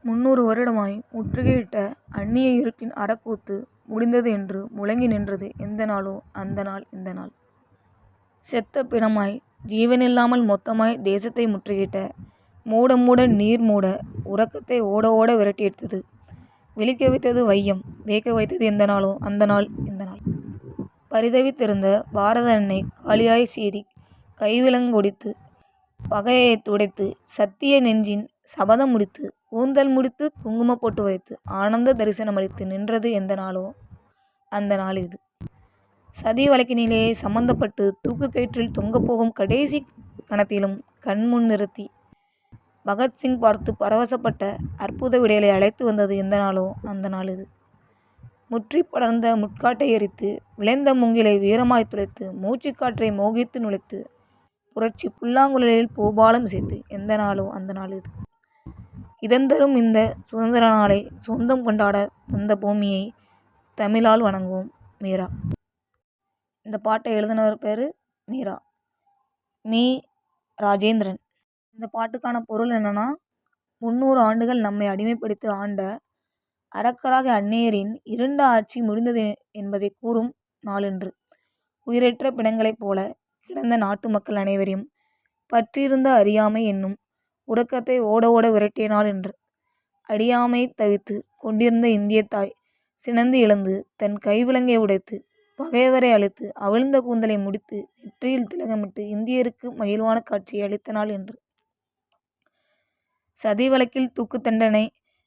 300 வருடமாய் முற்றுகையிட்ட அந்நிய இருட்டின் அறக்கூத்து முடிந்தது என்று முழங்கி நின்றது எந்த நாளோ அந்த நாள் இந்த நாள். செத்த பிணமாய் ஜீவனில்லாமல் மொத்தமாய் தேசத்தை முற்றுகையிட்ட மூட மூட நீர் மூட உறக்கத்தை ஓட ஓட விரட்டி எடுத்தது. விழிக்க வைத்தது வையம், வேக்க வைத்தது எந்த நாளோ அந்த நாள் இந்த நாள். பரிதவித்திருந்த பாரத அன்னை காளியாய் சீறி கைவிலங்கொடித்து பகையை துடைத்து சத்திய நெஞ்சின் சபதம் முடித்து கூந்தல் முடித்து குங்கும போட்டு வைத்து ஆனந்த தரிசனம் அளித்து நின்றது எந்த நாளோ அந்த நாள் இது. சதி வழக்கினிலேயே சம்பந்தப்பட்டு தூக்கு கயிற்றில் தொங்கப்போகும் கடைசி கணத்திலும் கண்முன் நிறுத்தி பகத்சிங் பார்த்து பரவசப்பட்ட அற்புத விடைகளை அழைத்து வந்தது எந்த நாளோ அந்த நாள் இது. முற்றி படர்ந்த முட்காட்டை எரித்து விளைந்த மூங்கிலை வீரமாய் துளைத்து மூச்சுக்காற்றை மோகித்து நுழைத்து புரட்சி புல்லாங்குழலில் பூபாலம் இசைத்து எந்த நாளோ அந்த நாள் இது. இதந்தரும் இந்த சுதந்திர நாளை சொந்தம் கொண்டாட தந்த பூமியை தமிழால் வணங்குவோம். மீரா. இந்த பாட்டை எழுதினவர் பேர் மீரா, மீ ராஜேந்திரன். இந்த பாட்டுக்கான பொருள் என்னன்னா, 300 ஆண்டுகள் நம்மை அடிமைப்படுத்தி ஆண்ட அரக்கராக அந்நியரின் இருண்ட ஆட்சி முடிந்தது என்பதை கூறும் நாளென்று. உயிரற்ற பிணங்களைப் போல கிடந்த நாட்டு மக்கள் அனைவரையும் பற்றியிருந்த அறியாமை என்னும் உறக்கத்தை ஓட ஓட விரட்டிய நாள் என்று. அடியாமை தவித்து கொண்டிருந்த இந்திய தாய் சினந்து இழந்து தன் கைவிலங்கை உடைத்து பகைவரை அழித்து அவிழ்ந்த கூந்தலை முடித்து நெற்றியில் திலகமிட்டு இந்தியருக்கு மகிழ்வான காட்சியை அளித்த நாள் என்று. சதி வழக்கில் தூக்கு தண்டனை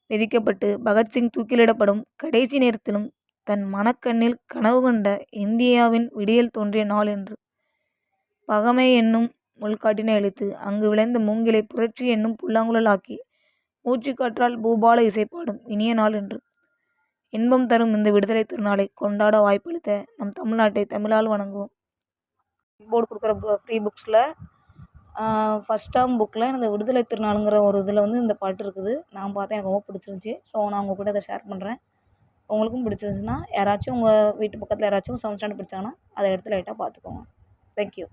விதிக்கப்பட்டு பகத்சிங் தூக்கிலிடப்படும் கடைசி நேரத்திலும் தன் மனக்கண்ணில் கனவு கண்ட இந்தியாவின் விடியல் தோன்றிய நாள் என்று. பகமை என்னும் முள்காட்டினை அழித்து அங்கு விளைந்த மூங்கிலை புரட்சி என்னும் புல்லாங்குழல் ஆக்கி மூச்சுக்காற்றால் பூபால இசைப்பாடும் இனிய நாள் என்று. இன்பம் தரும் இந்த விடுதலை திருநாளை கொண்டாட வாய்ப்பளித்த நம் தமிழ்நாட்டை தமிழால் வணங்குவோம். போர்டு கொடுக்குற ஃப்ரீ புக்ஸில் ஃபஸ்ட் டேர்ம் புக்கில் இந்த விடுதலை திருநாளுங்கிற ஒரு இதில் இந்த பாட்டு இருக்குது. நான் பார்த்தேன், எனக்கு ரொம்ப பிடிச்சிருந்துச்சி. ஸோ நான் உங்கள் கூட அதை ஷேர் பண்ணுறேன். உங்களுக்கும் பிடிச்சிருந்துச்சுன்னா யாராச்சும் உங்கள் வீட்டு பக்கத்தில் யாராச்சும் 7th ஸ்டாண்டர்ட் படித்தாங்கன்னா அதை எடுத்து லைட்டாக பார்த்துக்கோங்க. தேங்க்யூ.